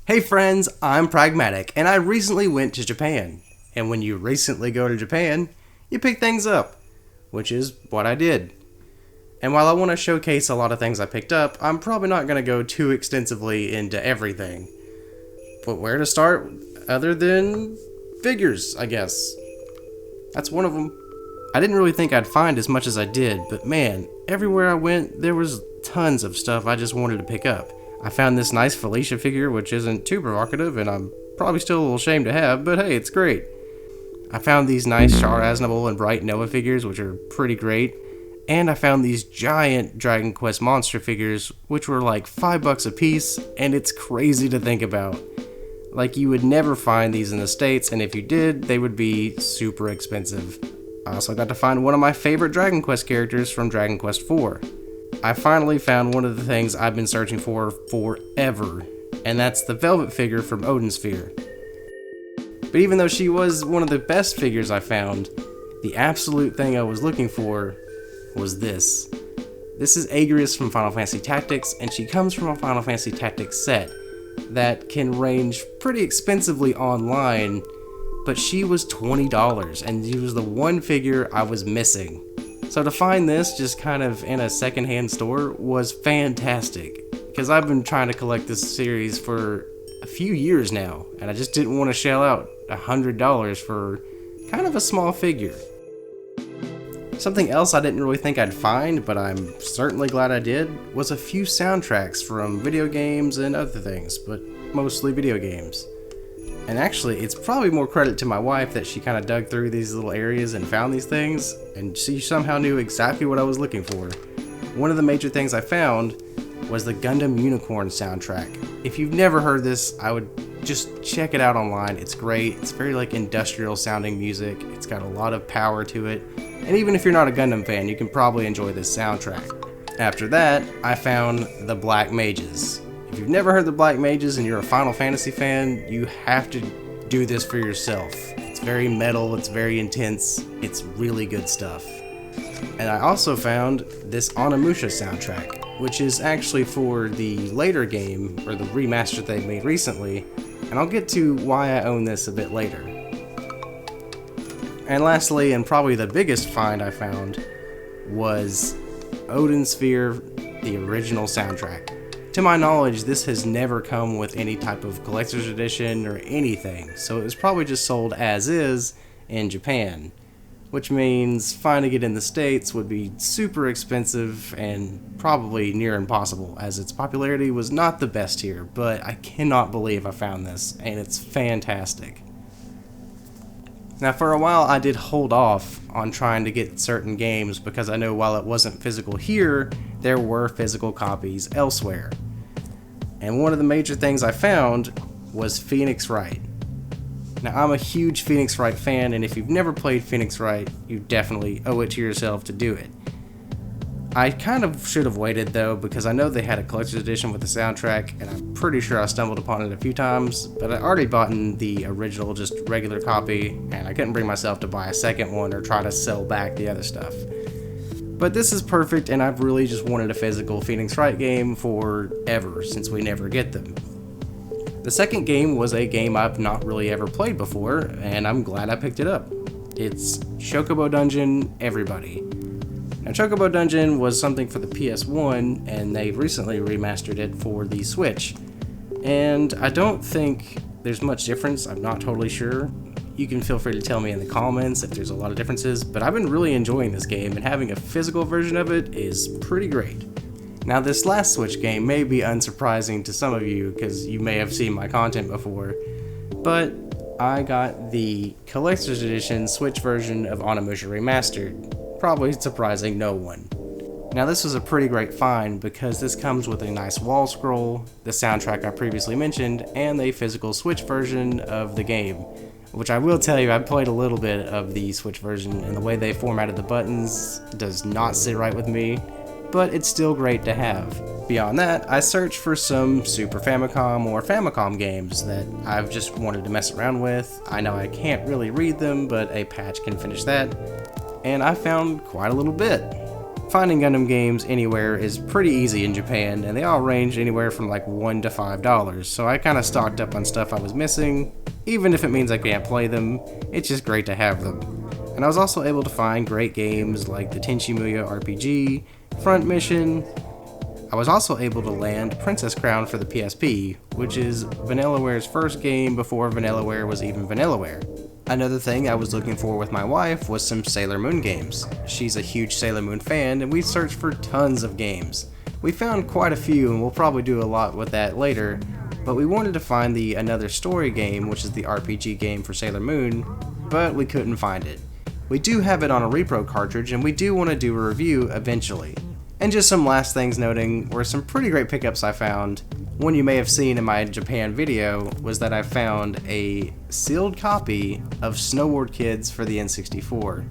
Hey friends, I'm Pragmatik, and I recently went to Japan. And when you recently go to Japan, you pick things up, which is what I did. And while I want to showcase a lot of things I picked up, I'm probably not going to go too extensively into everything. But where to start other than figures, I guess. That's one of them. I didn't really think I'd find as much as I did, but man, everywhere I went, there was tons of stuff I just wanted to pick up. I found this nice Felicia figure, which isn't too provocative, and I'm probably still a little ashamed to have, but hey, it's great. I found these nice Char Aznable and Bright Noah figures, which are pretty great. And I found these giant Dragon Quest monster figures, which were like $5 a piece, and it's crazy to think about. Like, you would never find these in the States, and if you did, they would be super expensive. I also got to find one of my favorite Dragon Quest characters from Dragon Quest IV. I finally found one of the things I've been searching for forever, and that's the Velvet figure from Odin Sphere. But even though she was one of the best figures I found, the absolute thing I was looking for was this. This is Agrias from Final Fantasy Tactics, and she comes from a Final Fantasy Tactics set that can range pretty expensively online, but she was $20, and she was the one figure I was missing. So to find this just kind of in a secondhand store was fantastic, because I've been trying to collect this series for a few years now, and I just didn't want to shell out $100 for kind of a small figure. Something else I didn't really think I'd find, but I'm certainly glad I did, was a few soundtracks from video games and other things, but mostly video games. And actually, it's probably more credit to my wife that she kind of dug through these little areas and found these things, and she somehow knew exactly what I was looking for. One of the major things I found was the Gundam Unicorn soundtrack. If you've never heard this, I would just check it out online. It's great. It's very like industrial sounding music. It's got a lot of power to it. And even if you're not a Gundam fan, you can probably enjoy this soundtrack. After that, I found the Black Mages. If you've never heard the Black Mages and you're a Final Fantasy fan, you have to do this for yourself. It's very metal, it's very intense, it's really good stuff. And I also found this Automotion soundtrack, which is actually for the later game, or the remaster they made recently, and I'll get to why I own this a bit later. And lastly, and probably the biggest find I found, was Odin Sphere, the original soundtrack. To my knowledge, this has never come with any type of collector's edition or anything, so it was probably just sold as is in Japan, which means finding it in the States would be super expensive and probably near impossible, as its popularity was not the best here, but I cannot believe I found this, and it's fantastic. Now, for a while, I did hold off on trying to get certain games because I know while it wasn't physical here, there were physical copies elsewhere. And one of the major things I found was Phoenix Wright. Now, I'm a huge Phoenix Wright fan, and if you've never played Phoenix Wright, you definitely owe it to yourself to do it. I kind of should have waited though, because I know they had a collector's edition with the soundtrack, and I'm pretty sure I stumbled upon it a few times, but I already bought the original, just regular copy, and I couldn't bring myself to buy a second one or try to sell back the other stuff. But this is perfect, and I've really just wanted a physical Phoenix Wright game forever, since we never get them. The second game was a game I've not really ever played before, and I'm glad I picked it up. It's Chocobo Dungeon Everybody. Now, Chocobo Dungeon was something for the PS1, and they recently remastered it for the Switch. And I don't think there's much difference, I'm not totally sure. You can feel free to tell me in the comments if there's a lot of differences, but I've been really enjoying this game, and having a physical version of it is pretty great. Now, this last Switch game may be unsurprising to some of you, because you may have seen my content before, but I got the Collector's Edition Switch version of Automotion Remastered, probably surprising no one. Now, this was a pretty great find because this comes with a nice wall scroll, the soundtrack I previously mentioned, and a physical Switch version of the game. Which I will tell you, I played a little bit of the Switch version, and the way they formatted the buttons does not sit right with me, but it's still great to have. Beyond that, I searched for some Super Famicom or Famicom games that I've just wanted to mess around with. I know I can't really read them, but a patch can finish that, and I found quite a little bit. Finding Gundam games anywhere is pretty easy in Japan, and they all range anywhere from like $1 to $5, so I kind of stocked up on stuff I was missing. Even if it means I can't play them, it's just great to have them. And I was also able to find great games like the Tenchi Muyo RPG, Front Mission. I was also able to land Princess Crown for the PSP, which is Vanillaware's first game before Vanillaware was even Vanillaware. Another thing I was looking for with my wife was some Sailor Moon games. She's a huge Sailor Moon fan, and we searched for tons of games. We found quite a few, and we'll probably do a lot with that later, but we wanted to find the Another Story game, which is the RPG game for Sailor Moon, but we couldn't find it. We do have it on a repro cartridge, and we do want to do a review eventually. And just some last things noting were some pretty great pickups I found. One you may have seen in my Japan video was that I found a sealed copy of Snowboard Kids for the N64.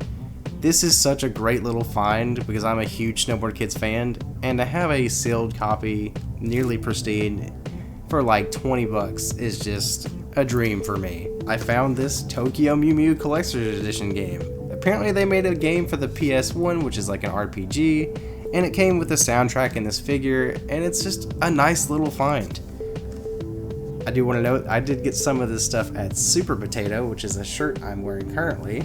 This is such a great little find because I'm a huge Snowboard Kids fan, and to have a sealed copy, nearly pristine, for like 20 bucks is just a dream for me. I found this Tokyo Mew Mew Collector's Edition game. Apparently they made a game for the PS1, which is like an RPG, and it came with a soundtrack in this figure, and it's just a nice little find. I do want to note, I did get some of this stuff at Super Potato, which is a shirt I'm wearing currently.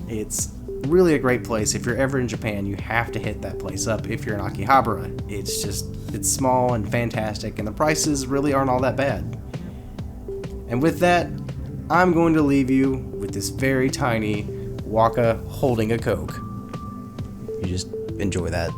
It's really a great place. If you're ever in Japan, you have to hit that place up if you're in Akihabara. It's small and fantastic, and the prices really aren't all that bad. And with that, I'm going to leave you with this very tiny Waka holding a Coke. You just enjoy that.